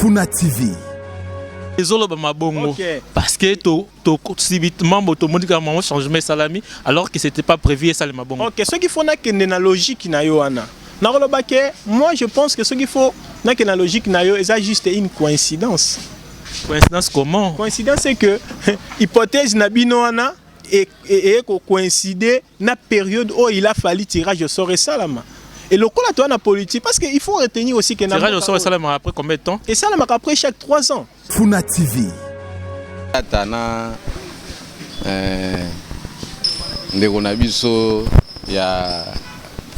Funa TV. Okay. Parce que subitement automatiquement changement salami alors que c'était pas prévu et ça le mabongo. OK, ce qu'il faut na que na logique na yo ana. Na rolobake, moi je pense que ce qu'il faut na que na logique na yo c'est juste une coïncidence. Coïncidence comment? Coïncidence c'est que hypothèse na bino ana et coïncider na période où il a fallu tirage au sort et salama. Et le coup là toi na politique parce qu'il faut retenir aussi que tirage au sort et salama après combien de temps? Et ça la après chaque 3 ans. Funa TV. Tana ndeko na biso ya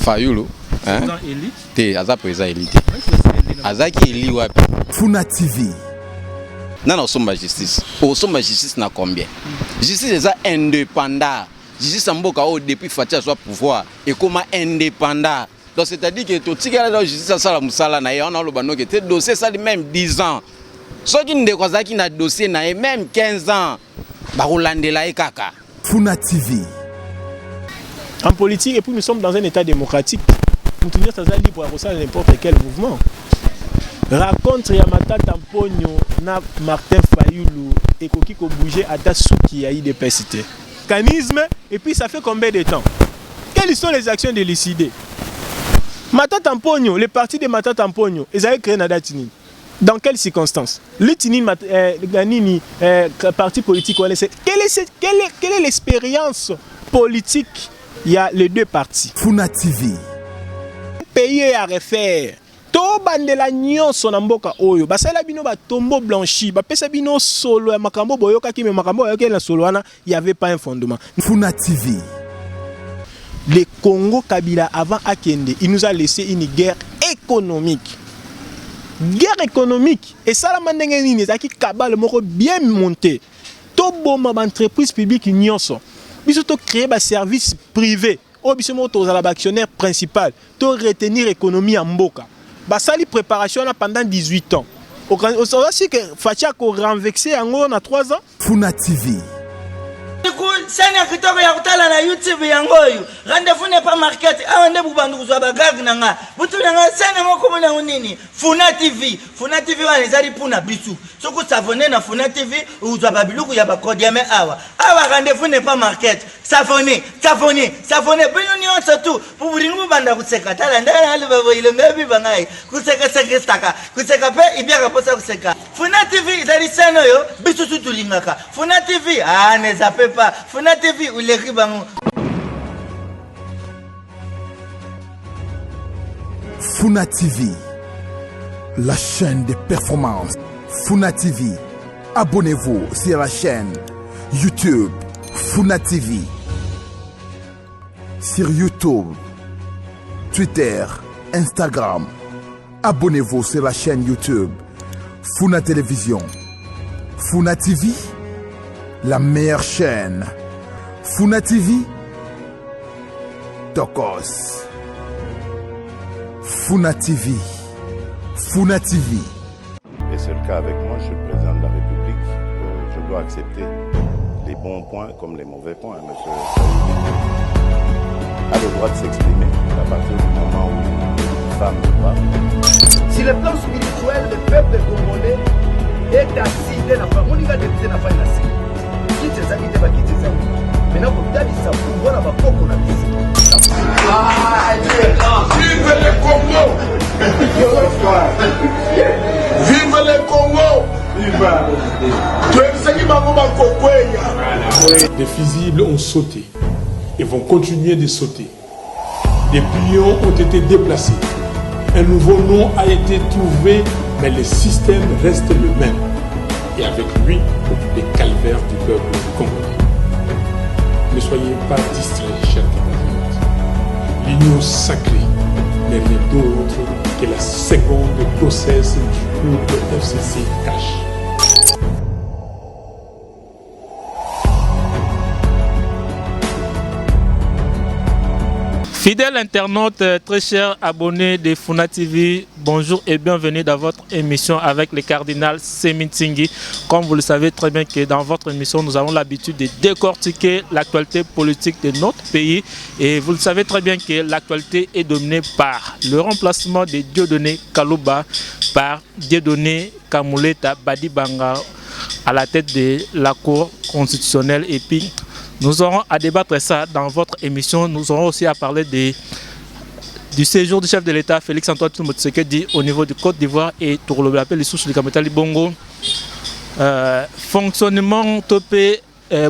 Fayulu hein te aza président élite azaki eli wapi Funa TV. Nana osomba justice na combien justice eza indépendant justice mboka o depuis Fatia soit pouvoir et comment indépendant donc c'est-à-dire que tout tika la justice sala musala na ye on a lobano que te dossier ça même 10 ans. Ceux qui ne connaissent pas dossier, même 15 ans, kaka. Funa TV. En politique, et puis nous sommes dans un état démocratique. Nous sommes libre à n'importe quel mouvement. Raconte Yamata Tamponyo, na Martin Fayulu, et Kokiko bouger à Tasuki à IDPCT. Mécanisme, et puis ça fait combien de temps? Quelles sont les actions décidées? Mata Tamponyo, le parti de Mata Tamponyo, ils avaient créé Nadatini. Dans quelles circonstances? Le parti politique, quelle est l'expérience politique? Il y a les deux partis. Funa TV. Pays à refaire. Tobandela nyonso na mboka oyo. Basala bino ba tombeau blanchi. Ba pesa bino solo ya makambo boyoka ki me makambo yoka na solo wana, il y avait pas un fondement. Funa TV. Le Congo Kabila avant Akende, il nous a laissé une guerre économique. Guerre économique et ça la mandengeni ezaki kabale moko bien monté to bomba entreprise publique nyonso biso to créer ba service privé o biso mo to za la actionnaire principal to retenir économie en mboka ba sali préparation là pendant 18 ans au aussi que Fatia ko renvexer yango na 3 ans. Funa TV. Sana kitoko ya kutala na YouTube yangoyo rendez-vous n'est pas market awande bubandu kuzwa bagag nanga butu nanga sana moko mona unini Funa TV wale zali puna bisu soko savonner na Funa TV uzwa babiluku ya bakodi ya me awa rendez-vous n'est pas market savonner bino ni on surtout pour buringu banda kuseka tala ndana hali babo ile mebi bangai kuseka staka kuseka pe ibiaka posa kuseka Funa TV zali sana yo bisu tutulingaka Funa TV ne zape pas Funa TV ou les ribango. Funa TV, la chaîne de performance. Funa TV, abonnez-vous sur la chaîne YouTube Funa TV. Sur YouTube, Twitter, Instagram. Abonnez-vous sur la chaîne YouTube Funa Télévision. Funa TV, la meilleure chaîne. Funa TV, Tokos. Funa TV. Funa TV. Et c'est le cas avec moi, je suis le président de la République. Je dois accepter les bons points comme les mauvais points. Monsieur a le droit de s'exprimer à partir du moment où une femme parle. Si le plan spirituel, le peuple congolais est assis de la femme, on y va débuter la femme assis. Maintenant, vous avez ça pour voir la coco na Vive le Congo! Vive le Congo! Des fusibles ont sauté et vont continuer de sauter. Des pions ont été déplacés. Un nouveau nom a été trouvé, mais le système reste le même. Et avec lui, les calvaires du peuple congolais. Ne soyez pas distraits, chers compatriotes. L'union sacrée n'est rien d'autre que la seconde grossesse du couple FCC-Cash. Fidèles internautes, très chers abonnés de Funa TV, bonjour et bienvenue dans votre émission avec le cardinal Semintingi. Comme vous le savez très bien que dans votre émission, nous avons l'habitude de décortiquer l'actualité politique de notre pays. Et vous le savez très bien que l'actualité est dominée par le remplacement de Dieudonné Kalouba par Dieudonné Kamuleta Badibanga à la tête de la Cour constitutionnelle. Et puis, nous aurons à débattre ça dans votre émission. Nous aurons aussi à parler du séjour du chef de l'État, Félix Antoine Tshisekedi, au niveau du Côte d'Ivoire et tout le appel les sources du Kametali Bongo. Fonctionnement topé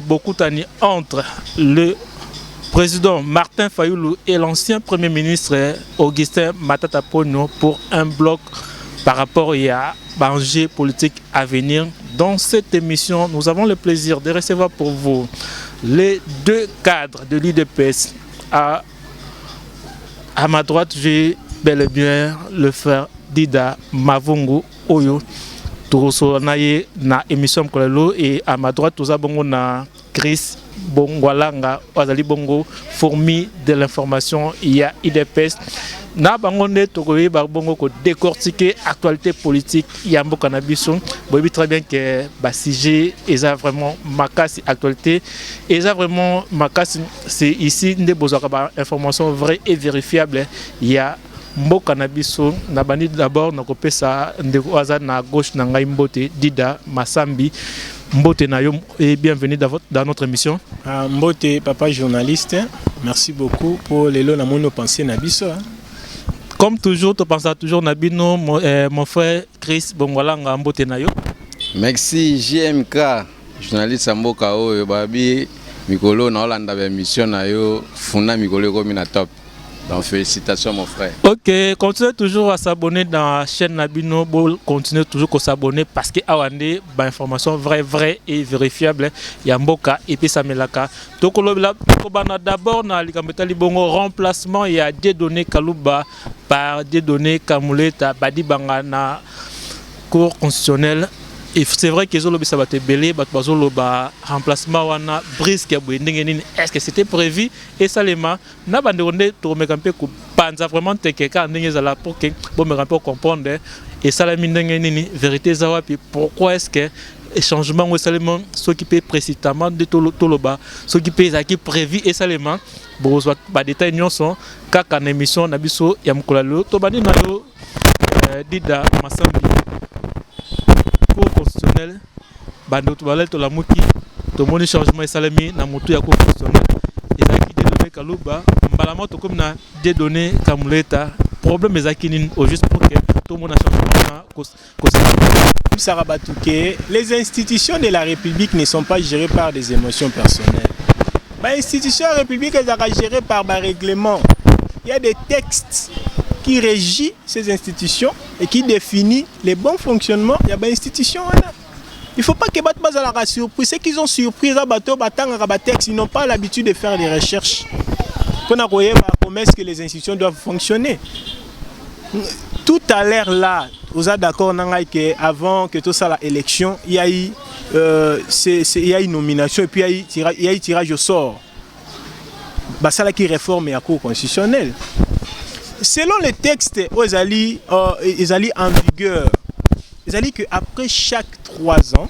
beaucoup d'années entre le président Martin Fayoulou et l'ancien Premier ministre Augustin Matata Ponyo pour un bloc par rapport à l'enjeu politique à venir. Dans cette émission, nous avons le plaisir de recevoir pour vous les deux cadres de l'IDPS. À ma droite, j'ai bel et bien le frère Dida Mavungu Oyo. Touroso naye na émission Kolelo, et à ma droite, nous avons Chris Bongwalanga, Wazali Bongo, fourmi de l'information, il y a IDPS. Na bangonde tokoye bongo ko décortiquer actualité politique yambo cannabis. Bobi très bien que sujet est vraiment makasi actualité, et vraiment makasi, c'est ici des besoins information vraie et vérifiable. Il y a Mbo Cannabiso, Nabani d'abord, na kopesa ndeko aza na gauche na ngai Mbote Dida Masambi. Mbote Nayom, et bienvenue dans notre émission. Mbote, papa journaliste, merci beaucoup pour les lots na mono pensée Nabiso. Comme toujours, tu penses toujours Nabino, mon frère Chris Bongwalanga Mbote Nayo. Merci JMK, journaliste Mboka Oyo, Babi, Mikolo, na Hollanda, émission Nayo, Funa Mikolo Komina Top. Donc félicitations mon frère. Ok, continuez toujours à s'abonner dans la chaîne Nabino, continuez toujours à s'abonner parce que Awande, bah, information vraie et vérifiable. Yamboka et puis Samelaka. Donc d'abord dans l'Ikametali Bongo remplacement, il y a Dieudonné Kalouba par Dieudonné Kamuleta Badibanga na Cour constitutionnelle. Et c'est vrai qu'ils ont le belé, remplacement wana brisque. Est-ce que c'était prévu? Et ça les mains n'a pas de tourner un peu panza vraiment quelqu'un là pour que bon me rapport comprendre. Et ça la mine vérité zawa. Puis pourquoi est-ce que les changements ou seulement s'occuper précisément de tout le bas, s'occuper qui prévu et seulement bon bah détails non sont car en émission nabiso yamkolalo to bani nayo Dida Masambi. Cour constitutionnelle, bando tubalé to la muki, to moni changement salami na mutu ya cour constitutionnelle. Ezaki Dieudonné Kalouba, mbalama to comme na Dieudonné Kamuleta. Problème ezaki nin au juste pour que tout monde a changement na les institutions de la République ne sont pas gérées par des émotions personnelles. Les institutions de la République sont gérées par des règlements. Il y a des textes qui régit ces institutions et qui définit les bons fonctionnements. Il y a des institutions. Il ne faut pas que les gens soient surpris. Ceux qui ont surpris, ils n'ont pas l'habitude de faire des recherches. Pour nous voir comment est-ce que les institutions doivent fonctionner. Tout à l'heure là, vous êtes d'accord qu'avant que tout ça l'élection, il y a eu une nomination et puis il y a eu tirage au sort. Ça qui réforme la Cour constitutionnelle. Selon les textes, ils allaient en vigueur. Ils allaient qu'après chaque 3 ans,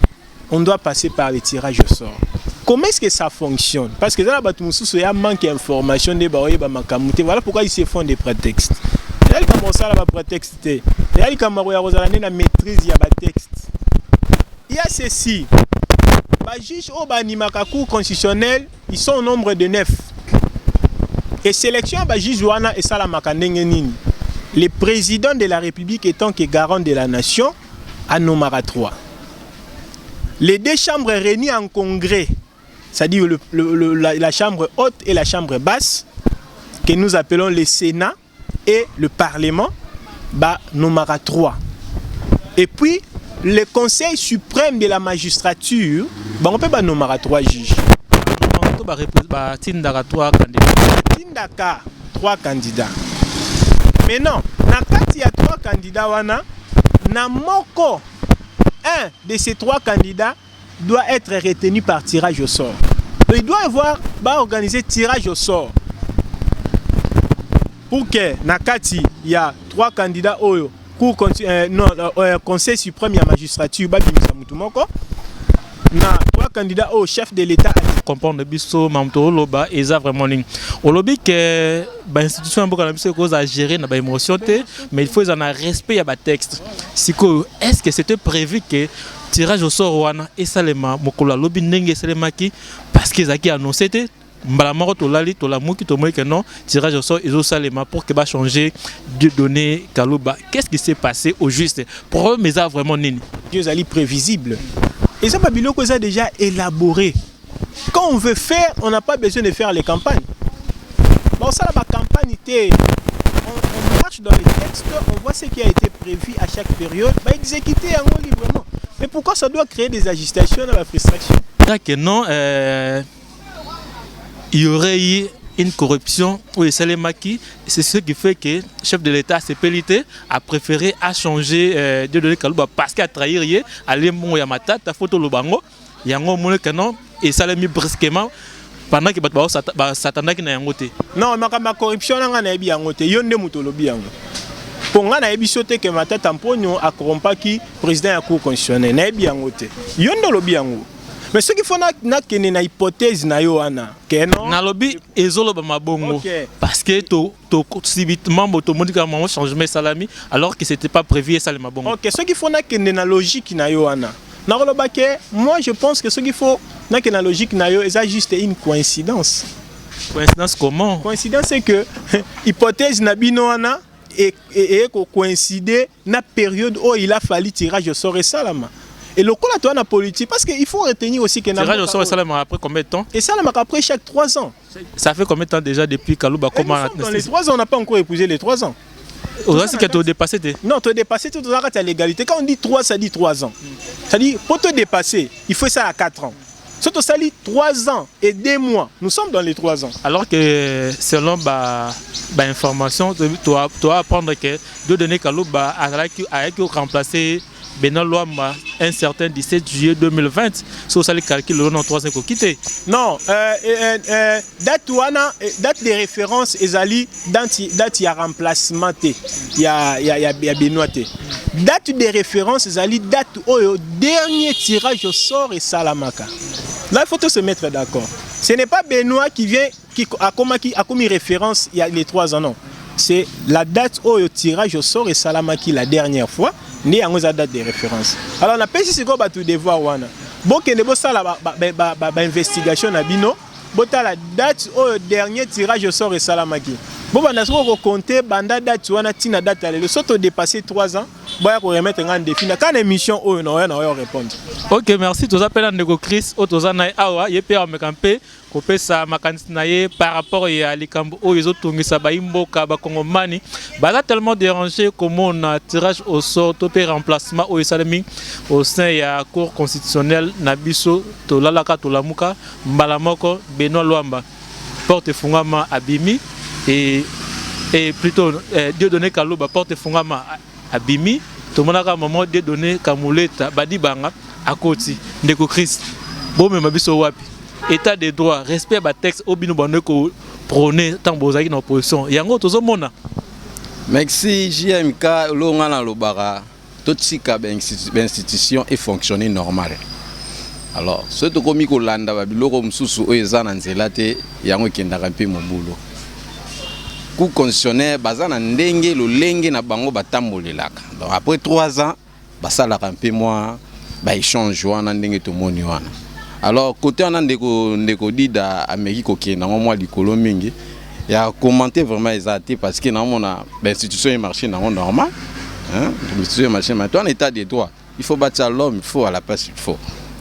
on doit passer par le tirage au sort. Comment est-ce que ça fonctionne? Parce que là, il y a un manque d'informations. Voilà pourquoi ils se font des prétextes. Il y a prétexte. Il y a la maîtrise du texte. Il y a ceci. Les juges au Cour constitutionnelle, ils sont au nombre de 9. Et sélection Bajizuana et Salamakandengenini. Le président de la République étant que garant de la nation, à nomara 3. Les deux chambres réunies en congrès, c'est-à-dire la chambre haute et la chambre basse, que nous appelons le Sénat et le Parlement, nomara 3. Et puis, le Conseil suprême de la magistrature, on peut nomara 3 juges. Tindaka 3 candidats. Tindaka 3 candidats. Mais non, il y a 3 candidats wana, na moko un de ces 3 candidats doit être retenu par tirage au sort. Donc il doit avoir organiser tirage au sort. Pour que nakati il y a 3 candidats oyo Conseil suprême de la magistrature ba bimisa mutu moko na 3 candidats au chef de l'État comprendre biso mamto loba eza vraiment ning olobi que ba institution mboka na biso cause à gérer na ba émotion té mais il faut en respect ya ba texte siko est-ce que c'était prévu que tirage au sort wana esalema mokolo lobi ndenge esalemaki parce que zaki annoncé té mbala moko tolali tolamuki tomoyi que non tirage au sort ezosalema pour que ba changer de donner Kalouba. Qu'est-ce qui s'est passé au juste problème eza vraiment nini Dieu ali prévisible et ça babiloko eza déjà élaboré. Quand on veut faire, on n'a pas besoin de faire les campagnes. Bon, ça, la campagne, on marche dans les textes, on voit ce qui a été prévu à chaque période, bah, exécuter librement. Mais pourquoi ça doit créer des agitations dans la frustration? Que non, il y aurait eu une corruption ou c'est ce qui fait que le chef de l'État CPLT a préféré à changer de donner Kalouba parce qu'il a trahi aller mon yamata ta photo le bango yango mon que non et ça l'a mis brusquement pendant que s'attendait qu'il n'y ait pas. Non, ma corruption n'a pas été yonde mutolobi yango. Pour nga na ebisote que ma tata Mponyo a corrompu qui président de la Cour constitutionnelle na ebi yango te. Yonde lobi yango. Mais ce qu'il faut na kene na hypothèse na yo ana que non. Na lobi ezolo ba mabongo parce que to subitement automatique à moment changement salami alors que c'était pas prévu ça le mabongo. OK, ce qu'il faut na kene na logique na yo ana. Moi je pense que ce qu'il faut dans la logique c'est juste une coïncidence. Coïncidence comment? Coïncidence c'est que hypothèse nabino ana et coïncider na période où il a fallu tirage au sort et salama. Et le coup là toi na politique parce qu'il faut retenir aussi que tirage au sort et salama après combien de temps? Et salama après chaque 3 ans. Ça fait combien de temps déjà depuis Kalouba comment dans les 3 ans on n'a pas encore épousé les 3 ans. Aujourd'hui, que tu as dépassé Non, tu as dépassé, tu as la légalité. Quand on dit 3, ça dit 3 ans. Ça dit, pour te dépasser, il faut ça à 4 ans. Surtout ça dit 3 ans et 2 mois. Nous sommes dans les 3 ans. Alors que selon l'information, tu dois apprendre que deux données Kalouba a remplacé Benoît Luamba un certain 17 juillet 2020. Sur ça, les calculs, le nom 3 ans quitté. Non, date de référence, Ezali, date il y a remplacement, il y a Benoît. Date de référence, Ezali, date au dernier tirage au sort et Salamaka. Là, il faut se mettre d'accord. Ce n'est pas Benoît qui vient, qui a commis référence il y a les 3 ans, non. C'est la date au tirage au sort et Salamaki la dernière fois. Ni a une date de référence. Alors on a pas ici quoi tout devoir wana. Bon que ne bossa la investigation na bino, bota la date au dernier tirage au sort et Salamaki. Bon on a ce compter banda date wana tina date le soto dépasser 3 ans, boya ko remettre en défi na quand émission o na répondre. OK, merci tous appels Ndeko Chris otoza na awa yepe amekampe kopesa makanisi na ye par rapport à likambo o ezotungisa baimboka bakongomani baza tellement dérangé comme on a tirage au sort to pe remplacement o esalemi au sein ya cour constitutionnelle na biso to lalaka to lamuka mbala moko Benoît Luamba porte fungama abimi et plutôt Dieudonné Kalouba porte fungama abimi to monaka moment Dieudonné Kamuleta badibanga akoti Ndeko Chris bomé mabiso wapi état de droit, respect à texte au bino bandeko prôner tant bozaki dans opposition. Yango tozomona. Merci JMK lo ngana lobara tout sika institution et fonctionner normal. Alors, ce to komi ko landa ba biloko mususu o ezana nzela te yango kendaka mpe mobulo. Ku constitutionnel bazana ndenge lo lenge na bango batambolelaka. Donc après 3 ans, basalaka mpe moi ba échange wana ndenge to moni wana. Alors, côté on a ndeko dida Amérique qui na moi likolo mingi, il a commenté vraiment exactement parce que na mona l'institution et marché na normal, hein, l'institution et marché maintenant en état de droit. Il faut battre l'homme, il faut à la place il faut.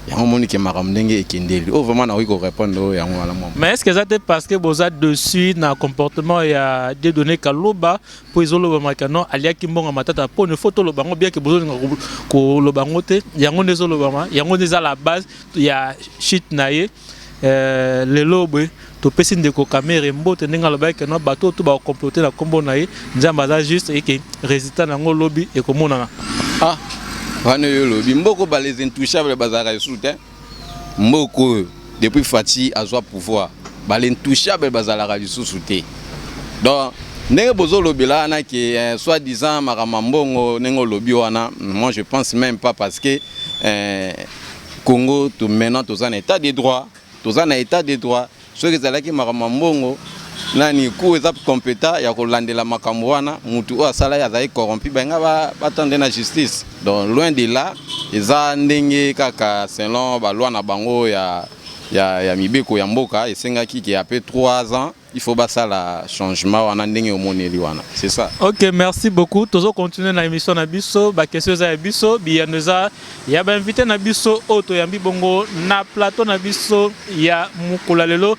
Il y a un monde qui m'a ramené et qui ndeli. Oh vraiment na oui ko répondre ya ngala moi. Mais est-ce que ça c'est parce que boza dessus na comportement ya Dieudonné Kalouba pour izolo ba makano alia kimbonga matata pour une photo lo bango bien que bozo ko lo bango te yango nezo lo bama yango neza la base ya shit naye le lobe to pesi ndeko camera mbote ndinga lo ba que no bato to ba comploter na kombo naye nzamba za juste et que résultat nango lobby et komona ah wana yo lobi mboko ba les intouchables bazara soutien mboko depuis Fati azwa pouvoir ba les intouchables bazala du soutien donc ndenge bozo lobi là na ki soi-disant makamambongo nengo lobi wana moi je pense même pas parce que Congo tout maintenant tous en état de droit toza na état de droit soki ezalaki makambo mbongo nani ku eza compétent ya kolandela makambo wana mutu oyo asala azali corrompu benga batande na justice. Donc loin de là eza ndenge kaka selon baloi na bango ya mibeko ya mboka esengaki ki après 3 ans il faut basala changement wana ndenge omoneli wana. C'est ça. OK, merci beaucoup. Tozo continuer na émission na biso, ba question za biso, biyaneza ya ba invité na biso auto yambi bongo na plateau na biso ya mukula lelo.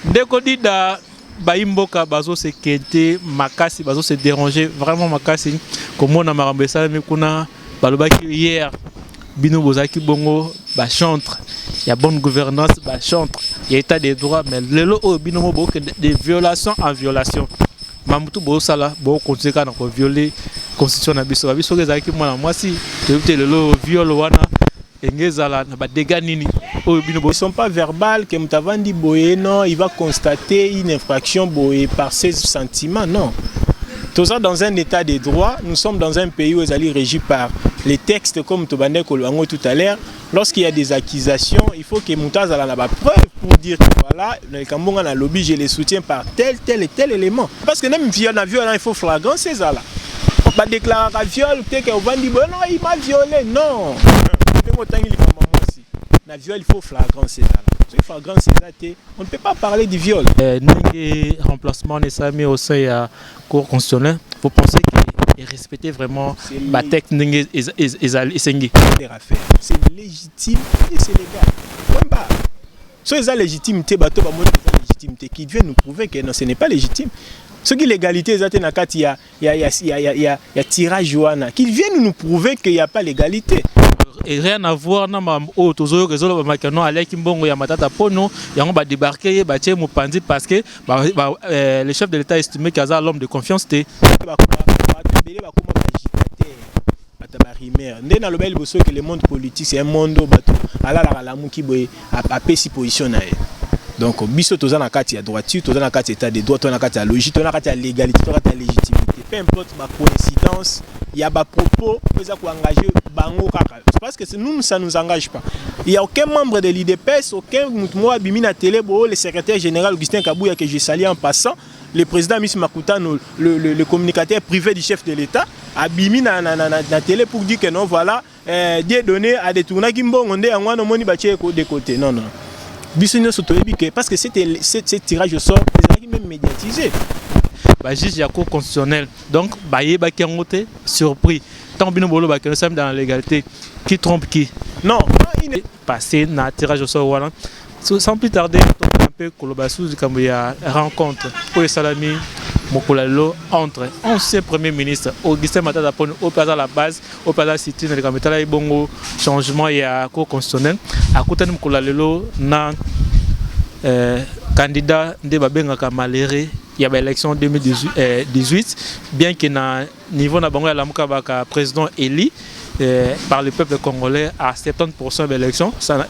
Ndeko dida baimboka bazo se kente makasi bazo se déranger vraiment makasi comme on a marambe salami kuna balobaki hier bino bozaki bongo ba chantre il y a bonne gouvernance ba chantre il y a état des droits mais lelo o bino mo boko de violation en violation mamutu bo sala bo continuer kana ko violer constitution na biso biso kezaki mwana mwasi te lelo viol wana engezala na ba dégâts nini. Ils ne sont pas verbales que Moutavandi Boye, non, il va constater une infraction Boye par ses sentiments, non. Tout ça dans un état de droit, nous sommes dans un pays où ils allaient régis par les textes comme Tobande Koluango tout à l'heure. Lorsqu'il y a des accusations, il faut que Moutaz ait la preuve pour dire que voilà, le Kambonga na lobby, je les soutiens par tel et tel élément. Parce que même viol, il faut flagrant, c'est ça là. On va déclarer un viol, peut-être qu'on va dire, non, il m'a violé, non. La viol, il faut flagrant César. Flagrant César, on ne peut pas parler du viol. N'ingé remplacement n'est pas mis au sein de la Cour constitutionnelle. Vous pensez qu'il est respecté vraiment la texte n'ingé et c'est légitime et c'est légal. Point barre. Si c'est légitimité, bateau ba moni légitimité qui vient nous prouver que non, ce n'est pas légitime. Ce qui l'égalité il y a tirage ouana qui vient nous prouver qu'il n'y a pas l'égalité. Et rien à voir na au tozo réseau ba makano aleki mbongo ya matata pono yango ba débarquer ba tie mopandi parce que le chef de l'état estimé qu'il y a l'homme de confiance té ba bele ba koma agitateur ba rimer ndé na lobel boso que le monde politique c'est un monde bato ala la lamu ki boye a pesi position na. Donc biso toza na kati ya droiture toza na kati état de droit toza na kati ya logique toza na kati ya légalité toza na kati ya légitimité peu importe ma coïncidence il y a des propos qui ont engagé Bango Kaka. Parce que nous, ça ne nous engage pas. Il n'y a aucun membre de l'IDPS, aucun moi Bimina Télé, le secrétaire général Augustin Kabouya que j'ai sali en passant, le président Miss Makuta, le communicateur privé du chef de l'État, a Bimina na télé pour dire que non, voilà, des données à des tournages qui m'ont demandé à moi de moni bâtir de côté. Non, non. Parce que ce tirage au sort, ils ont même médiatisé. Juge la Cour constitutionnelle. Donc, Baye Bakengote, surpris. Tant bien bolo Bakengote, nous sommes dans la légalité. Qui trompe qui? Non, il est passé dans le tirage au sort. Voilà. Sans plus tarder, un peu Kolobassou, il y a une rencontre pour les salami Mokolalo entre ancien Premier ministre Augustin Matata Pono au place à la base, au place à Cité, dans le caméra, il y a bon changement, il y a la Cour constitutionnelle. À côté de Mokolalo, na candidat de Babengaka Maléré. Il y a l'élection 2018, bien que na niveau na bango ya lamuka baka président élu par le peuple congolais à 70% de l'élection, ça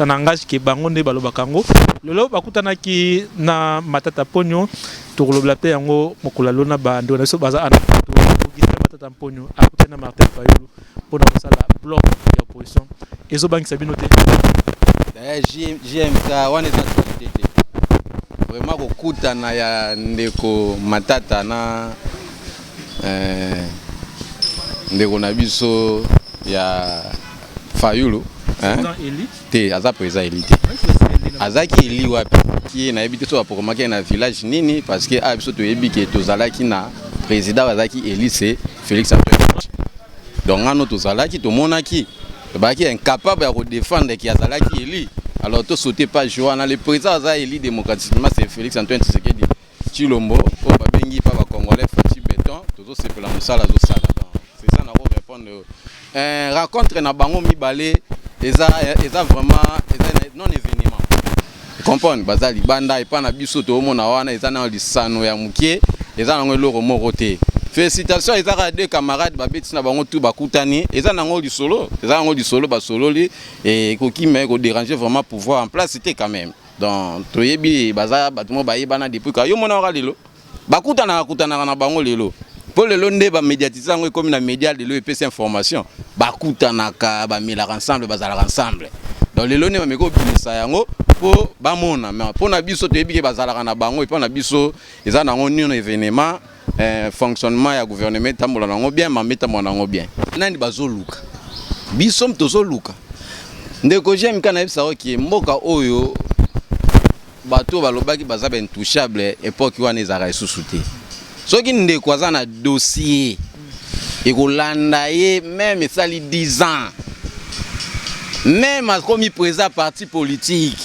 n'engage que bango ne balo bakango. Lolo bakutana ki na matata ponyo to koloblape yango mokulalo na bando na so baza ana to matata ponyo akutana Martin Fayulu pour na sala bloc ya opposition. Ezo banki sabino te. JMK wana za tete. Vraiment kokutana ya ndeko matata na ndeko na biso ya Fayulu te aza président élité azaki eli wapi ki na ebité so apokomaki na village nini parce que a biso to yebi ke tozalaki na président azaki eli c'est Félix Antoine. Donc ngano tozalaki to monaki baki incapable de défendre ki azalaki eli. Alors, tout sauter pas Joanna, le président a élu démocratiquement, c'est Félix Antoine Tshisekedi Tshilombo, pour Babengi, Papa Congolais, Fati Béton, tout ça c'est pour la Moussala, c'est ça, on va répondre. Rencontre na bango mi balé, ils ont vraiment non événement. Vous comprenez, Bazali Banda, et pas na biso to mona wana, ils ont dans lisano ya mukie, ils ont dans le moroté. Félicitations, ils ont deux camarades, babeti na bango tout bakutani, ils ont dans du solo, ba solo li et koki mais ko déranger vraiment pouvoir en place c'était quand même. Donc toyebi baza batumo baye bana depuis ka yo mona ora lelo. Bakutana na bango lelo. Pour le londe ba médiatiser ngo comme na média de l'EPC information. Bakutana ka ba mila ensemble bazala ensemble. Donc le londe ba meko binisa yango po bamona mais po na biso toyebi ke bazalaka na bango et po na biso eza nango nino événement fonctionnement ya gouvernement tambola nango bien mameta nango bien nani bazoluka biso mtozoluka ndeko j'aime kana yebisa ki mboka oyo bato balobaki baza intouchable époque wana ezaka isusu te soki ndeko aza na dossier ekolanda ye même esali 10 ans même akomi président parti politique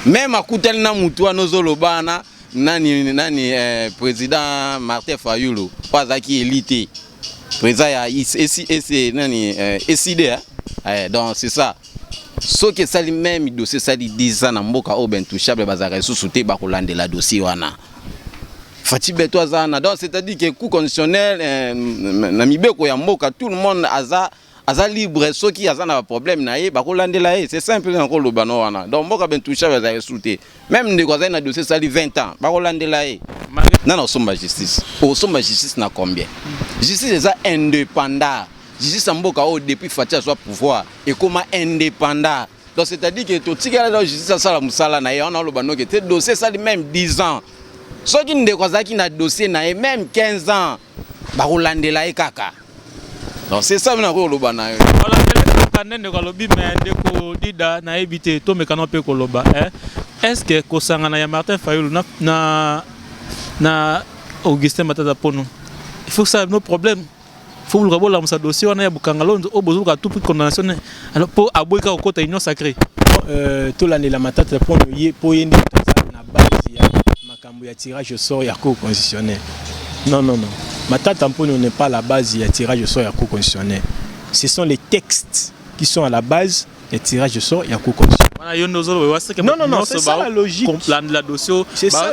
même akutali na mutu wana ozolobana nani président Martin Fayulu po azalaki élite président ya SID donc c'est ça ce qui sali même dossier sali 10 ans na mboka o ben touchable bazaka isusu te bakolandela dossier wana Fati Beto azana donc c'est-à-dire que coup conditionnel na mibeko ya mboka tout le monde aza libre ceux qui azana ba problème na ye bakolandela ye c'est simple encore le bano wana donc mboka ben touchable bazaka isusu te même ndeko azana dossier sali 20 ans bakolandela ye non somba justice na combien justice eza indépendant justice mboka o depuis Fati soit pouvoir et comment indépendant donc c'est-à-dire que tout tika la justice sala musala na ye on a le bano que te dossier sali même 10 ans ceux qui ndeko azaki na dossier na ye même 15 ans bakolandela ye kaka donc c'est ça na ko lo bana yo kanende ko lobi mais ndeko dida na ebité to mekano pe ko loba est-ce que ko sangana ya Martin Fayulu na Augustin Matata Ponyo il faut que ça nos problèmes faut vous le la dossier on a bukangalo au besoin ka tout prix condamnation alors pour aboika ko kota union sacrée to l'année la Matata Ponyo ye po yende na base ya makambo ya tirage au sort ya cour constitutionnelle non Matata Ponyo n'est pas la base ya tirage au sort ya cour constitutionnelle ce sont les textes qui sont à la base des tirages au sort ya cour constitutionnelle non c'est ça la logique la dossier c'est ça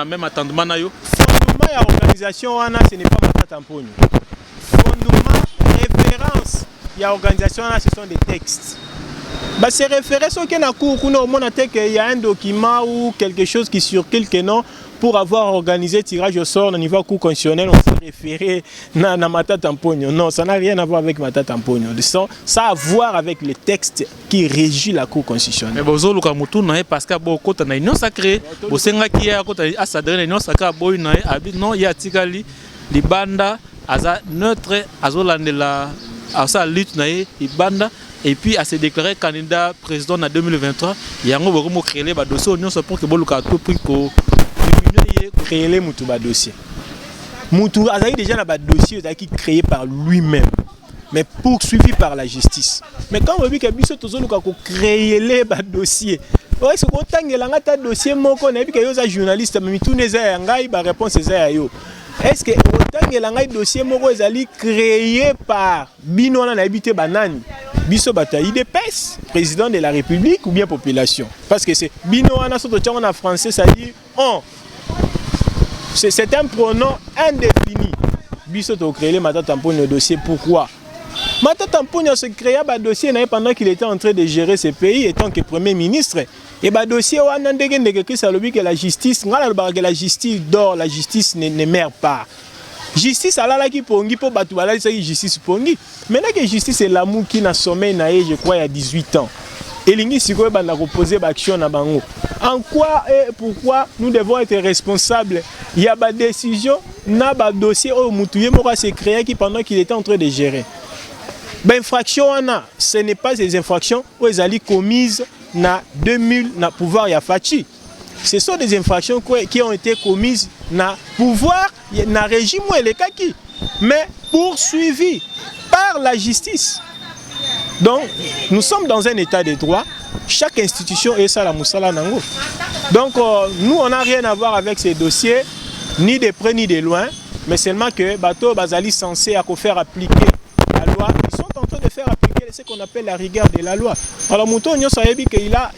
même attendement na yo fondement ya organisation wana ce n'est pas Matata Ponyo fondement référence ya organisation wana ce sont des textes bah c'est référé sur que na cour kuna au monde qu'il y a un document ou quelque chose qui circule que non pour avoir organisé tirage au sort au niveau cour constitutionnel on s'est référé na Matata Ponyo non ça n'a rien à voir avec Matata Ponyo ça a à voir avec les textes qui régissent la cour constitutionnelle mais bozo luka mutu na parce que bokota na union sacrée bosenga ki ya kota asadre na union sacrée boy na abi non ya tikali libanda aza neutre azolandela asa lutte na ibanda et puis à se déclarer candidat président en 2023 yango bokomo créer ba dossier union pour que boluka tout prix ko créer les mutu ba dossier mutu azali déjà na ba dossier qui créé par lui-même mais poursuivi par la justice mais quand on dit que biso tozoluka ko créer les ba dossier ouais ce ko tangela ngata dossier moko na bi que yo za journaliste mais tout neza ya ngai ba réponse eza yo est-ce que otangela ngai dossier moko ezali créé par bino na habité banani biso bata IDPS président de la République ou bien population parce que c'est bino na soto tchanga na français ça dit on c'est un pronom indéfini biso to créer les Matata Ponyo dossier pourquoi Matata Ponyo se créa ba dossier pendant qu'il était en train de gérer ce pays étant que premier ministre et ba dossier wana ndenge que ça lobi que la justice ngala ba que la justice dort la justice ne meurt pas justice alala ki pongi po batu balali sa justice pongi maintenant que justice est l'amour qui na sommeil na je crois il y a 18 ans elingi sikoyo banda ko poser ba action na bango en quoi et pourquoi nous devons être responsables il y a ba décision na ba dossier au mutuye moko se créer qui pendant qu'il était en train de gérer ben infraction ce n'est pas des infractions où ezali commises na 2000 na pouvoir ya Fati ce sont des infractions qui ont été commises na pouvoir na régime elekaki mais poursuivies par la justice. Donc nous sommes dans un état de droit, chaque institution est ça la musala nango. Donc nous on n'a rien à voir avec ces dossiers ni de près ni de loin mais seulement que bateau bazali censé à faire appliquer la loi, ils sont en train de faire appliquer ce qu'on appelle la rigueur de la loi. Alors Mouton Sahebi qu'il a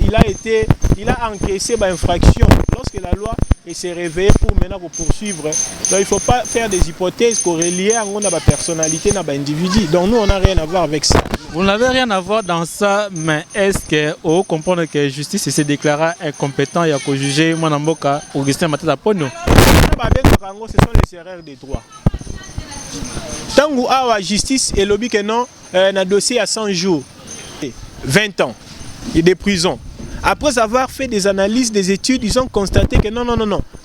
encaissé l'infraction lorsque la loi s'est réveillée pour maintenant poursuivre. Donc il ne faut pas faire des hypothèses corrélées à la personnalité de l'individu. Donc nous on n'a rien à voir avec ça. Vous n'avez rien à voir dans ça, mais est-ce que vous comprenez que la justice s'est déclarée incompétent et a jugé Mwanamboka Augustin Matata Ponyo? Ce sont les erreurs des droits. Tant que la justice et lobby que non, un dossier à 100 jours, 20 ans de prison. Après avoir fait des analyses, des études, ils ont constaté que non.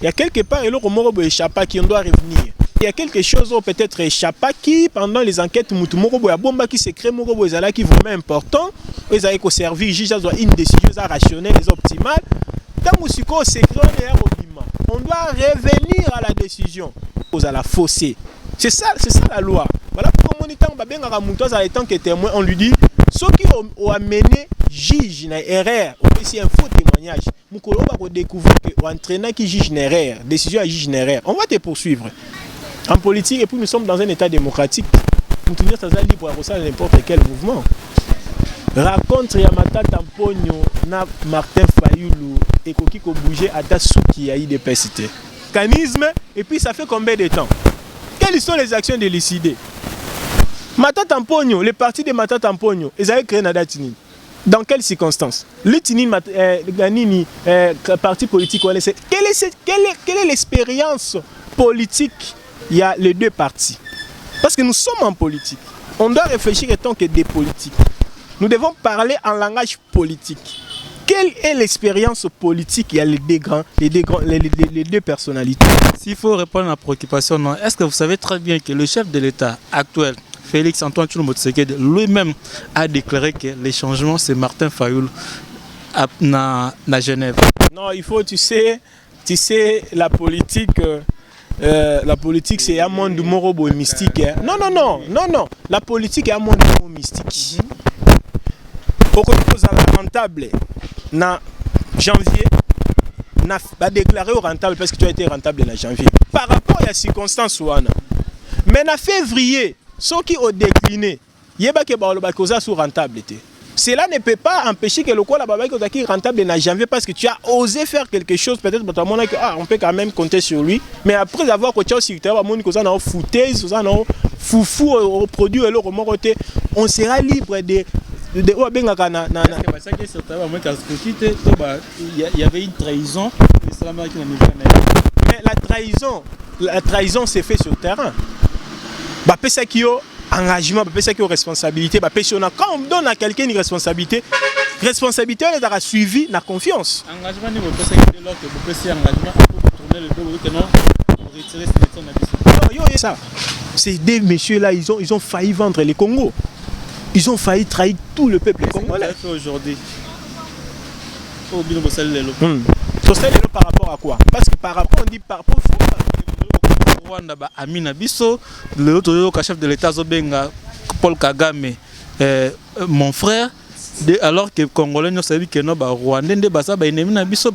Il y a quelque part, et là, on échappa qui on doit revenir. Il y a quelque chose peut-être échappa qui, pendant les enquêtes, qui se crée, qui est vraiment important. Ils ont servi, ils ont une décision rationnelle et optimale. On doit revenir à la décision, à la fausser. C'est ça la loi. Voilà pourquoi en tant que témoin, on lui dit ceux qui ont amené juge une erreur, c'est un faux témoignage. On va découvrir que l'entraîneur qui juge une erreur, décision à juge une erreur, on va te poursuivre. En politique, et puis nous sommes dans un état démocratique. Nous tenir ça libre à n'importe quel mouvement. Raconte Yamata Tamponyo na Martin Fayulu et Kokiko bouger à Tasuki à IDPCT. Mécanisme, et puis ça fait combien de temps? Quelles sont les actions décidées? Mata Tamponyo, le parti de Mata Tamponyo, ils avaient créé Nada Tinini. Dans quelles circonstances? Le Tinini, parti politique, quelle est l'expérience politique? Il y a les deux partis. Parce que nous sommes en politique. On doit réfléchir en tant que des politiques. Nous devons parler en langage politique. Quelle est l'expérience politique? Il y a les deux personnalités. S'il faut répondre à la préoccupation, non. Est-ce que vous savez très bien que le chef de l'État actuel, Félix Antoine Tshisekedi, lui-même a déclaré que les changements, c'est Martin Fayulu à Genève? Non, il faut, tu sais, la politique... la politique c'est un monde morobo mystique. Hein. Non. La politique est un monde mystique. Pourquoi vous êtes rentable en janvier, n'a déclaré rentable parce que tu as été rentable en janvier. Par rapport à la circonstance, mais en février, ceux qui ont décliné, il y a des gens qui sont rentables. Cela ne peut pas empêcher que le quoi est rentable en janvier parce que tu as osé faire quelque chose, peut-être on peut quand même compter sur lui. Mais après avoir coaché au secteur, on sera libre de... Il y avait une trahison. Mais la trahison s'est faite sur le terrain. Engagement, responsabilité. Quand on donne à quelqu'un une responsabilité, elle est suivie la confiance. Ces deux messieurs-là, ils ont failli vendre les Congo. Ils ont failli trahir tout le peuple congolais. Aujourd'hui. Par rapport à quoi? Parce que par rapport, on dit par rapport Rwanda Amina Bisso, le chef de l'État Zobenga Paul Kagame, mon frère, alors que les Congolais ne savent que non, Rwandais ne savent pas Bisso,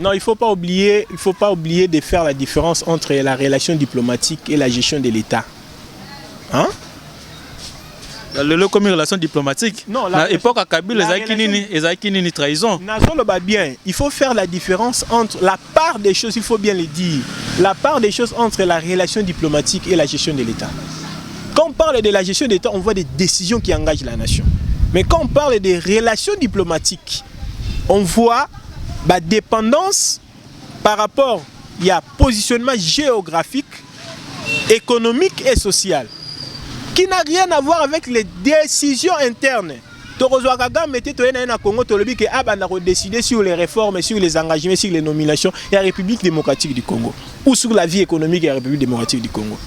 non, il faut pas oublier de faire la différence entre la relation diplomatique et la gestion de l'État. Hein? Le comme relation diplomatique. Non, à l'époque à Kabila, les Aïkinini trahison. Bien, il faut faire la différence entre la part des choses, il faut bien le dire, la part des choses entre la relation diplomatique et la gestion de l'État. Quand on parle de la gestion de l'État, on voit des décisions qui engagent la nation. Mais quand on parle des relations diplomatiques, on voit la dépendance par rapport il y a positionnement géographique, économique et social, qui n'a rien à voir avec les décisions internes. Congo décider sur les réformes, sur les engagements, sur les nominations de la République démocratique du Congo ou sur la vie économique de la République démocratique du Congo.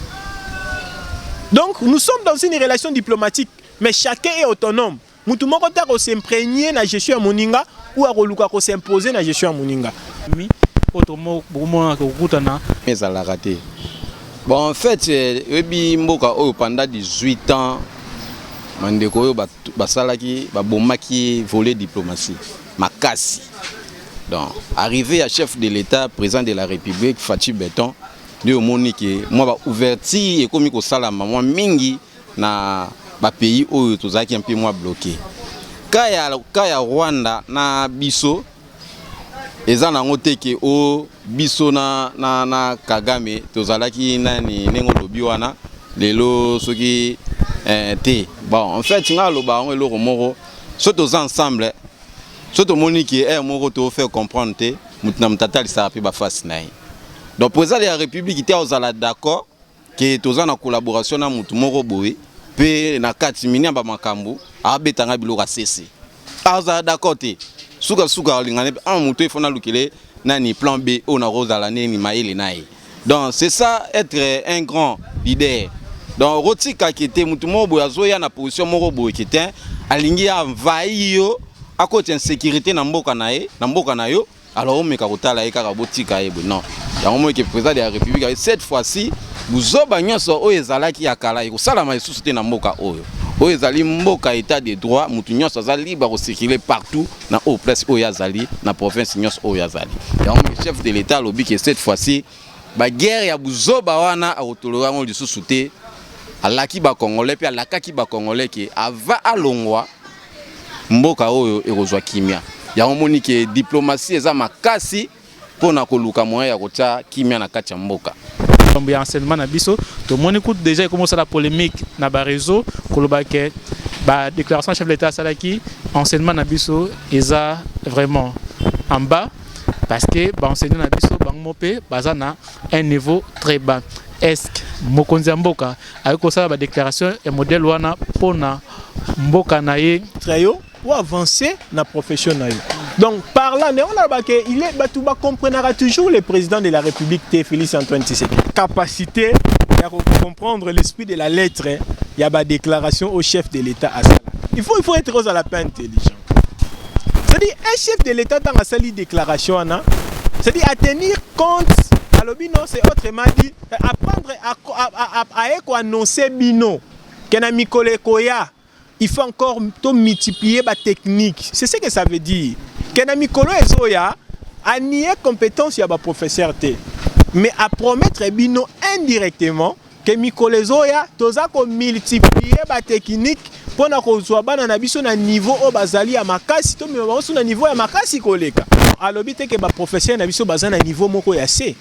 Donc nous sommes dans une relation diplomatique, mais chacun est autonome. Nous devons s'imprégner dans la gestion à Moninga ou à s'imposer dans la gestion à Moninga. Mais ça l'a raté. Bon, en fait, pendant 18 ans, Mandeko basalaki babomaki volet diplomatie makasi. Donc arrivé à chef de l'État, président de la République Fatou Béton, nous monique moi ouverture et comme ko sala moi mingi na ba pays où tozaki un peu moins bloqué. Kaya Rwanda na biso eza na ngoteke o biso na Kagame tozalaki nani nengo lobi wana lelo soki T. Bon, en fait, nous avons le moro. Surtout ensemble, surtout Monique et Moro te faire comprendre que nous avons face. Donc, pour la République, nous sommes d'accord que nous avons une collaboration avec Moro Boé, puis na 4 minutes ba makambu, abetanga biloko cessé. aza d'accord te suka olingane un moto il faut na lukele nani plan B on a rosa la neni maile nae. Donc c'est ça être un grand leader. Donc rotika qui était mutu mobo azoya na position moko boy qui était alingi envahi yo à côté insécurité na mboka na yo alors on me kotala e kaka botika e non. Ya on que président de la République cette fois-ci buzoba nyonso oyo ezalaki ya kala e kosala ma société na mboka oyo. Oyo ezali mboka état de droit mutu nyonso azali libre ko circuler partout na au place oyo azali na province nyonso oyo azali. Ya on chef de l'état lobi que cette fois-ci ba guerre ya buzoba wana akotolola ngo lisusu te alaki ba congolais pe alakaki ba congolais ke ava alongwa mboka oyo ekozwa kimia ya omoni ke diplomatie eza makasi pona koluka moyen ya kotia kimia na kati ya mboka tombe enseignement na biso to moni coup déjà commence la polémique na ba réseau koloba ke ba déclaration chef de l'état salaki enseignement na biso eza vraiment en bas parce que ba enseignant na biso bango pe bazana un niveau très bas. Est-ce que mokonzi mboka avec ça ba déclaration et modèle wana pona mboka na ye trayo ou avancer na profession na yo. Donc par là on a que il est batuba comprendra toujours le président de la République Félix Antoine Tshisekedi capacité à comprendre l'esprit de la lettre. Il y a ba déclaration au chef de l'État à ça. Il faut être à la paix intelligent. C'est-à-dire un chef de l'État dans sa déclaration c'est-à-dire à tenir compte à l'obino c'est autrement dit apprendre à annoncer bino kena mikole koya. Il faut encore multiplier la technique. C'est ce que ça veut dire. Kena mikolo ezoya a nié compétence ya ba professeur te. Mais à promettre bino indirectement que mikolo ezoya toza ko multiplier la technique pour na kozwa bana na biso na niveau o bazali ya makasi to me ba na niveau ya makasi koleka. Alobi te que ba professeur na biso bazana niveau moko ya C.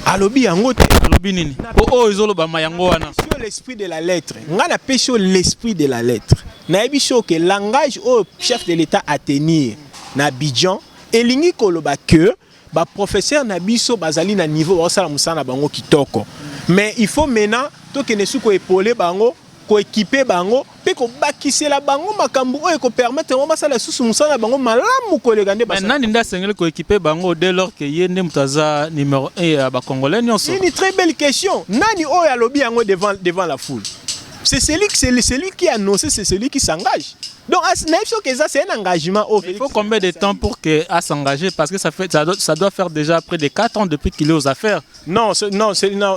Alobi yango te alobi nini o ezolo ba mayango wana sur l'esprit de la lettre ngana pecho l'esprit de la lettre na ebiso que langage au chef de l'état à tenir na Abidjan elingi koloba que ba professeur na biso bazali na niveau osala musana bango kitoko mais il faut maintenant to que ne suko épauler bango ko équiper bango pe ko bakisela bango makambu oyo ko permettre mo basala susu musana bango malamu ko legande basa nani nda sengele ko équiper bango dès lors que yende mutaza numéro 1 ya ba congolais nyonso. C'est une très belle question. Nani oyo alobi yango devant la foule. C'est celui qui annonce, c'est celui qui s'engage. Donc c'est un engagement. Il faut combien de temps pour que à s'engager parce que ça doit faire déjà près de 4 ans depuis qu'il est aux affaires. Non,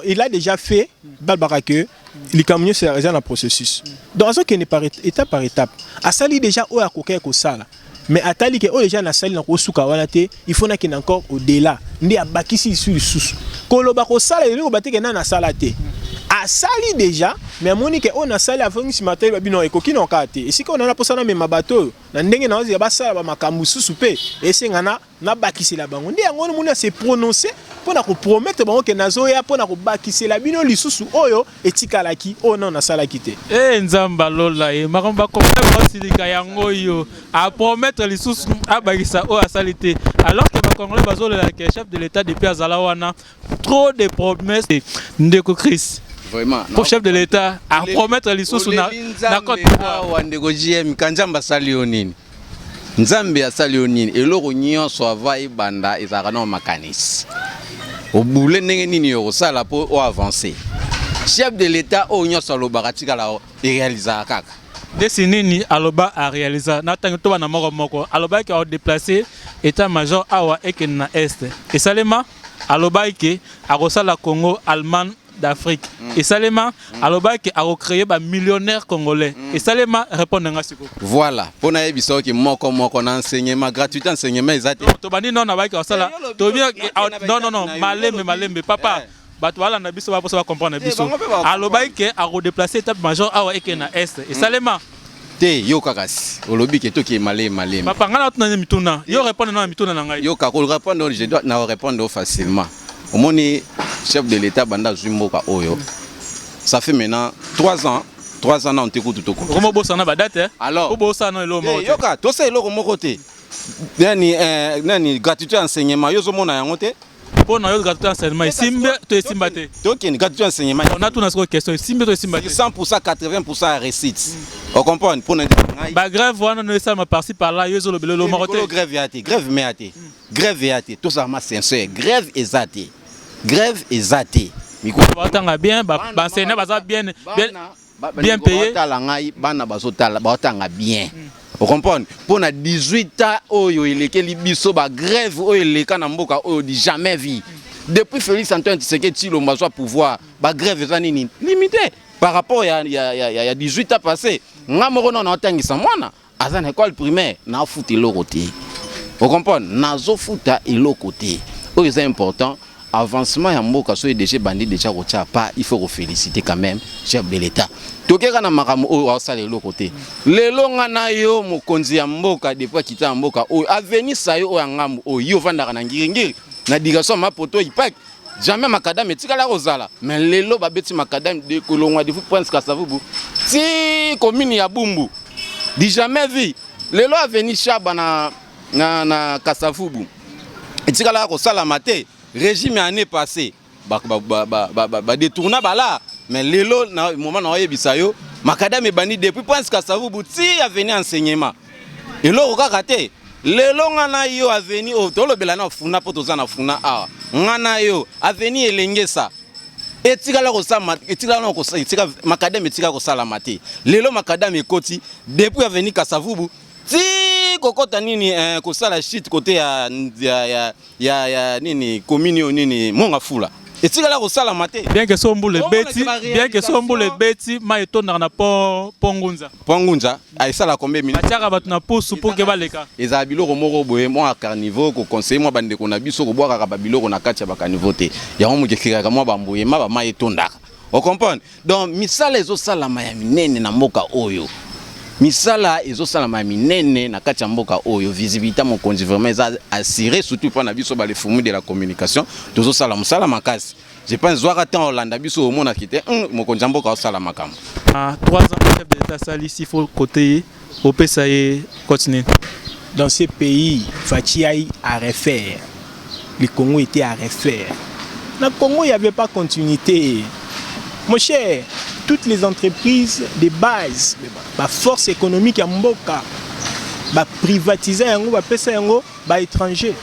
il a déjà fait Balbarake. Les camions c'est un processus. Donc ça qui n'est pas étape par étape. A sali déjà au akoke ko sala. Mais atali que déjà na sali na ko suka wana te, il faut na qu'il encore au-delà. Ndi abakisi sur sous. Koloba ko sala ele ko bateke na sala te. A sali déjà mais monique on a sali avant ce matin babino ekoki no kate. Et si on a posana même bateau na ndenge na ozi ba sala ba makambu susu pe et sengana na bakisi la bango. Ndi yango mona se prononcer pour na ko promettre bango que nazoya pour na ko bakisi la bino lisusu oyo etikalaki o non na sala kité. Nzamba lola e makomba ko ba silika yango yo a promettre lisusu abakisa o asalite alors que ba congolais bazolela que chef de l'état depuis azala wana trop de promesses ndeko Chris. Vraiment. Pour chef de l'État à promettre les sous na Côte d'Ivoire. Wandeko JM kanjamba salionini. Nzambe asalionini eloko nyonso avai banda ezaka na makanisi. Obule ndenge nini yo sala po o avancer. Chef de l'État o nyonso lobaka tikala réaliser kaka. Desinini aloba a réaliser na tango to na moko aloba ki a déplacer état-major awa eke na est. Et salema aloba ki a rosala Congo allemand d'Afrique. Et Salema, alors que a recréé un millionnaire congolais. Et Salema répond à ce. Voilà. Pour nous, il faut que moko enseignement gratuit enseignement exact. Tobani non na baki osala. Non malembe papa. Bato wala na biso ba posa comprendre biso. Alors que a redéplacer étape major awa eke na est. Et Salema te yo kakasi. Olobi ke to ki malé. Papa ngana tuna mituna. Yo répondre na mituna na ngai. Yo kako répondre je dois na répondre facilement. Au moni chef de l'État banda Zumboka Oyo. Ça fait maintenant 3 ans on t'écoute tout au Comment bossa na ba date? Alors, bossa no elo mo. Yoka, to say elo mo côté. Nani gratuité enseignement yo zo mona yango te. Pour nous, gratuit enseignement, Simbe, tu es Simbate. Donc, il y a une gratuité enseignement. On a tout dans cette question. Simbe, tu es Simbate. 100%, 80% à récite. Vous comprenez? Pour nous, bah, grève, on a ça, ma partie par là, ils ont le Marocain. Grève et grève mais grève et tout ça, c'est sincère. Grève et zate. Grève et zate. Bah, bien, bah, enseigner, bah, bien payé. Bien. Vous comprenez? Pour 18 ans, il y a des grève, il y a jamais vu. Depuis Félix Antoine Tshisekedi, il a pouvoir, la grève est limitée. Par rapport à il y a 18 ans passés, nous avons à l'école primaire, nous avons foutu l'autre côté. Vous comprenez? Nous avons foutu l'autre côté. C'est important. Avancement ya mboka so déjà bandit déjà rocha pas il faut féliciter quand même chef de l'état tokeka na makamu o asala le côté lelo ngana yo mokonzi ya mboka depuis kita mboka o avenir sayo o ngamu o yo vandaka na ngiringiri na digation mapoto ipak jamais makadam etika la rozala mais lelo babeti makadam de kolongwa de prince Kasavubu ti commune ya Bumbu di jamais vu lelo avenir chaba na Kasavubu etika la rozala maté régime année passée détourna bala mais lelo na moment na yebisa yo makadam ebani depuis prince Kasavubu ti a venu enseignement et lo kakate lelo ngana yo a venu o tolo belana funa poto na funa a ngana yo a venu elengesa etika la kosama etika na kosa etika makadam etika kosala mate lelo makadam ekoti depuis a venu Kasavubu ti kokota nini kosala shit côté ya nini commune nini monga fula etika la kosala mate bien que sombo le beti ma etonda na pongunza aisala combien minutes atiaka batu na posu pour que baleka eza biloko moko boye moi carnivore ko conseiller moi bande ko na biso ko boaka ka biloko na kati ya ba carnivore te ya mo mukekika moi bamboye ma ba ma etonda on comprend donc misala ezo sala ya minene na mboka oyo misala ezo sala minene na kati ya mboka oyo visibilité mon konzi vraiment assuré surtout pour na biso ba les fourmis de la communication tozo sala musala makasi je pense zwaka temps Hollande biso au monde akité mon konzi mboka o sala makambo 3 ans de chef de l'état sali ici faut côté au PSAE continue dans ces pays Fachi aille à refaire le Congo était à refaire dans le Congo il n'y avait pas continuité mon cher. Toutes les entreprises de base, la force économique à Mboka, privatiser yango, pesa yango, étranger,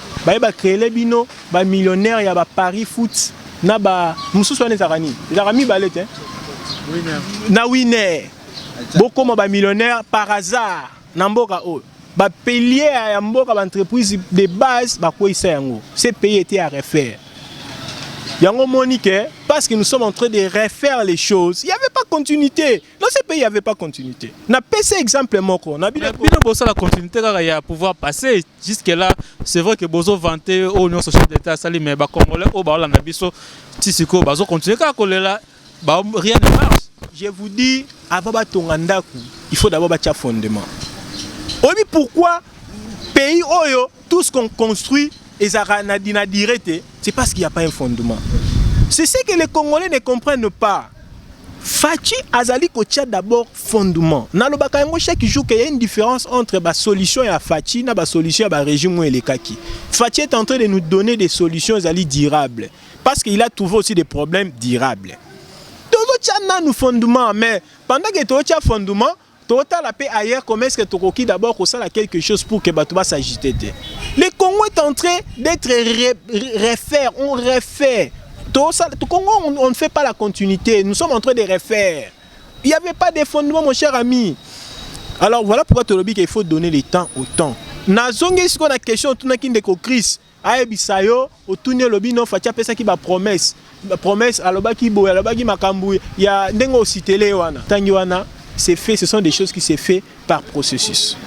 créer les bino, millionnaires, ya Paris foot, na mususu ane zarani, zarami balet hein. Na winner. Beaucoup ma millionnaire par hasard, na Mboka o. Pilier à Mboka entreprise de base, quoi isa yango. Ces pays étaient à refaire. Yango Monique, parce que nous sommes en train de refaire les choses. Il n'y avait pas continuité. Dans ces pays, il n'y avait pas continuité. On a passé exemple moko. On a bien la continuité, il y a pouvoir passer. Jusque-là, c'est vrai que Bozo vanté au Union Sociale d'État, mais les Congolais, au Baola, Nabiso, Tissiko, Bazo continue à coller là. Rien ne marche. Je vous dis, avant Batongandaku, il faut d'abord bâtir fondement. Oui, pourquoi pays Oyo, tout ce qu'on construit, c'est parce qu'il n'y a pas un fondement. C'est ce que les Congolais ne comprennent pas. Fachi Azali Kotia d'abord fondement. Chaque jour qu'il y a une différence entre la solution et la Fachi et la solution et le régime et les kaki. Fachi est en train de nous donner des solutions durables. Parce qu'il a trouvé aussi des problèmes durables. Nous fondement, mais pendant que tu as un fondement, total la paix ailleurs, comment est-ce que tu as d'abord quelque chose pour que Batouba s'agite? Le Congo est en train d'être refaire, on refait. Au Congo, on ne fait pas la continuité, nous sommes en train de refaire. Il n'y avait pas de fondement, mon cher ami. Alors voilà pourquoi tu as dit qu'il faut donner le temps au temps. Nazongi, ce qu'on a question, tu n'as qu'une de Chris. Aïe Bisayo, au tourner le bino, Fatia Pesa qui va promesse. Promesse, alobaki boy, alobaki makambu, il y a Nengo Sitele wana. Tangiwana. C'est fait, ce sont des choses qui se font par processus.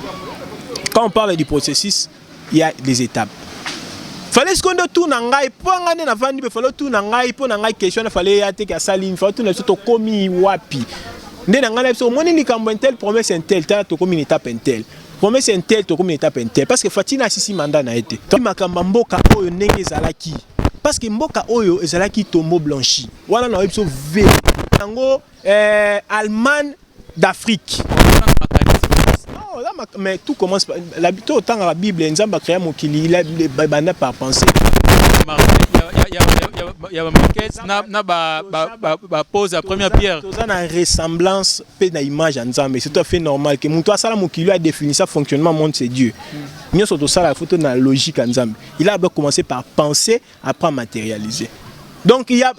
Quand on parle du processus, il y a des étapes. Il fallait qu'on tout n'angai, pour en avant, il fallait tout n'angai, pour n'angai question, il fallait attaquer à saline, il fallait tout n'être commis wapi. Né n'angai, au moins il y a tel promesse un tel, tu comme une étape un tel. Promesse un tel, tu comme une étape un tel. Parce que Fatina sisi mandat n'a été. Tu makamboka oyo nenge zalaki. Parce que mboka oyo ezalaki tombeau blanchi. Voilà na episode V. Tango Allemagne d'Afrique. Non, là, mais tout commence par l'habitude autant à la Bible, Nzamba créa mokili, il a banda par penser. y a maquette na pose la première pierre. Ça a une ressemblance pe na image nzambe, c'est tout à fait normal que mutu asala mokili a défini ça fonctionnement monde c'est Dieu. Nous surtout ça la photo na logique nzambe. Il a commencé par penser après matérialiser. Donc il y a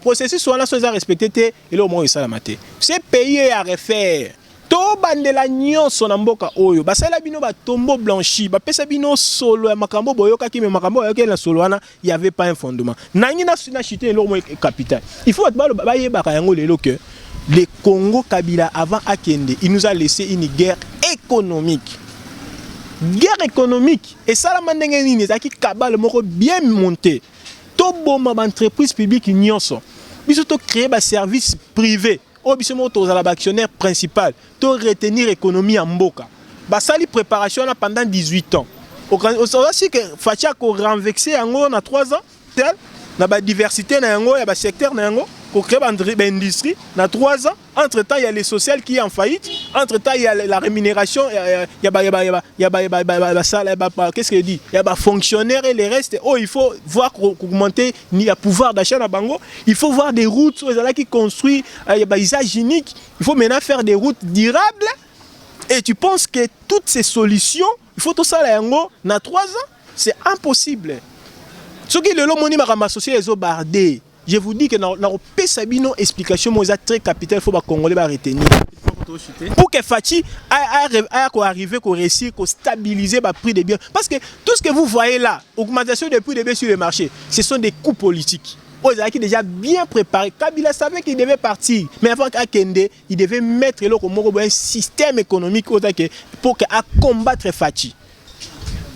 processus soit là soit respecté et là au moins ça la maté. C'est payé à refaire. To bandela nyonso na mboka oyo basala bino ba tombeau blanchi ba pesa bino solo ya makambo boyoka ki me makambo yoka na solo wana il y avait pas un fondement nangi na chité lo mo capital il faut ba yeba ka yango lelo que le Congo Kabila avant Akende il nous a laissé une guerre économique et ça la mandenge nini zaki kabale moko bien monté to bomba ba entreprise publique nyonso biso to créer ba service privé. Au bisemo tozala actionnaire principal, to retenir économie en mboka. Basali préparation pendant 18 ans. Aussi que Fatia ko renvexer yango na 3 ans, tel na ba diversité na yango ya ba secteur na yango, ko créer ba industrie na 3 ans. Entre temps il y a les social qui est en faillite, entre temps il y a la rémunération, il y a salaire, qu'est-ce qu'il dit? Il y a ba fonctionnaires et les restes. Oh, il faut voir augmenter ni le pouvoir d'achat na bango, il faut voir des routes qui construisent, il y a ba usage unique, il faut maintenant faire des routes durables. Et tu penses que toutes ces solutions, il faut tout ça là yango na 3 ans, c'est impossible. Ce qui le moni ma associé les bardé. Je vous dis que dans le Sabino explication moi très capital il faut ba congolais ba retenir pour que Fati arriver qu'on réussir qu'on stabiliser le prix des biens parce que tout ce que vous voyez là augmentation des prix des biens sur le marché ce sont des coûts politiques. Qui déjà bien préparé. Kabila savait qu'il devait partir, mais avant qu'Akende, il devait mettre un système économique pour combattre Fati.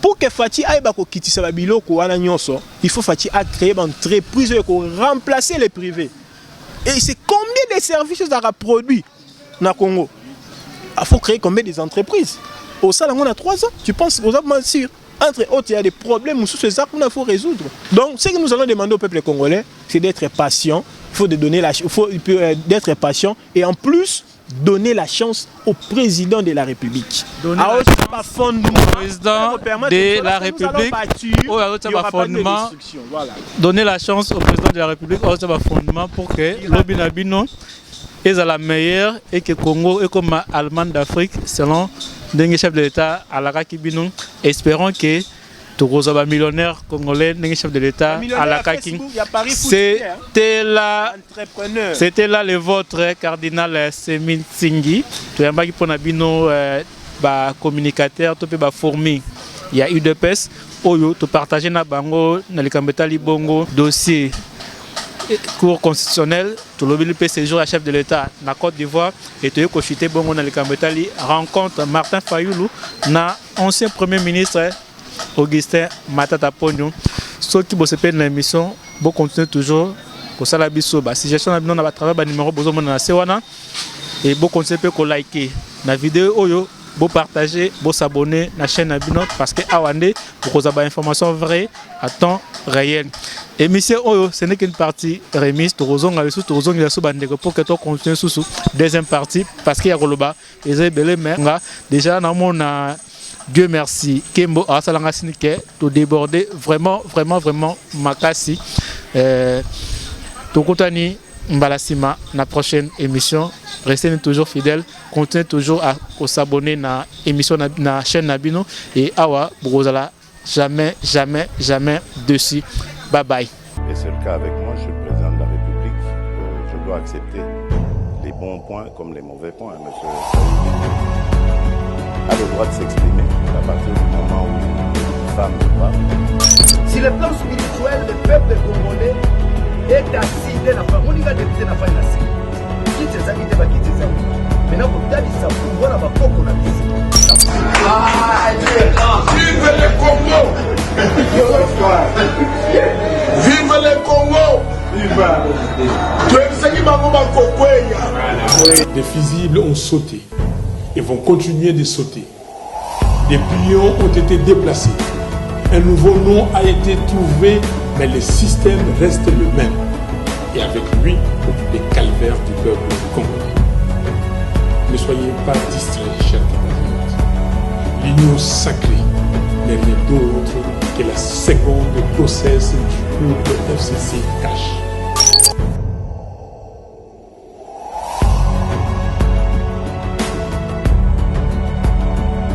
Pour que Fati aille quitter sa biloko il faut Fati a créé une entreprise pour remplacer les privés. Et c'est combien de services ça a produit dans le Congo? Il faut créer combien d'entreprises? Au salon on a 3 ans. Tu penses aux hommes sûr? Entre autres, il y a des problèmes sous ces actes qu'il faut résoudre. Donc, ce que nous allons demander au peuple congolais, c'est d'être patient. Il faut d'être patient et en plus donner la chance au président de la République. Donner la chance au président de la République. Donner la chance au président de la République fondement pour que l'Obinabino est la meilleure et que Congo est comme Allemagne d'Afrique selon le chef de l'État à la Rakibino. Espérons que tous les millionnaires congolais, le chef de l'État à la Kaking. C'était là le vôtre cardinal Semin Tsingi. Tu as un communicateur, tu peux former. Il y a eu de pèse. Tu partages na bango, na likambeta libongo dossier. Cour constitutionnel, tout le monde peut séjour à chef de l'État na Côte d'Ivoire et tu es consulté bon on a le Kambetali rencontre Martin Fayoulou na ancien premier ministre Augustin Matata Pognon. Ceux qui bossent dans l'émission, bon continuer toujours pour ça la biso ba si gestion na ba travail ba numéro bozo mona na sewana et bon continuer peut ko liker na vidéo oyo bon partager bon s'abonner na chaîne Abino parce que awande pour avoir des informations vraies à temps réel. Émission Oyo, ce n'est qu'une partie remise. Torozong a sous Torozong il a sous bandeko pour que tu continues sous deuxième partie parce qu'il y a Roloba et c'est belé mais déjà dans mon Dieu merci Kembo a salanga sinike to déborder vraiment makasi to kotani Mbalasima na prochaine émission. Restez toujours fidèles, continuez toujours à s'abonner na émission na chaîne Nabino et awa brozala jamais dessus. Bye bye. Et c'est le cas avec moi, je suis le président de la République. Je dois accepter les bons points comme les mauvais points. Monsieur a le droit de s'exprimer à partir du moment où une femme parle. Si le plan spirituel, le peuple congolais est assis de la femme, on y va débuter la femme assis. Qui te zaki te baki te zaki. Maintenant, pour t'as dit ça, pour voir la bako qu'on a dit. Vive le Congo! Vive le Congo! Des fusibles ont sauté et vont continuer de sauter. Des pions ont été déplacés. Un nouveau nom a été trouvé, mais le système reste le même. Et avec lui, les calvaires du peuple congolais. Ne soyez pas distraits, chers compatriotes. L'union sacrée n'est rien d'autre que la seconde grossesse du pour le FCC Cash.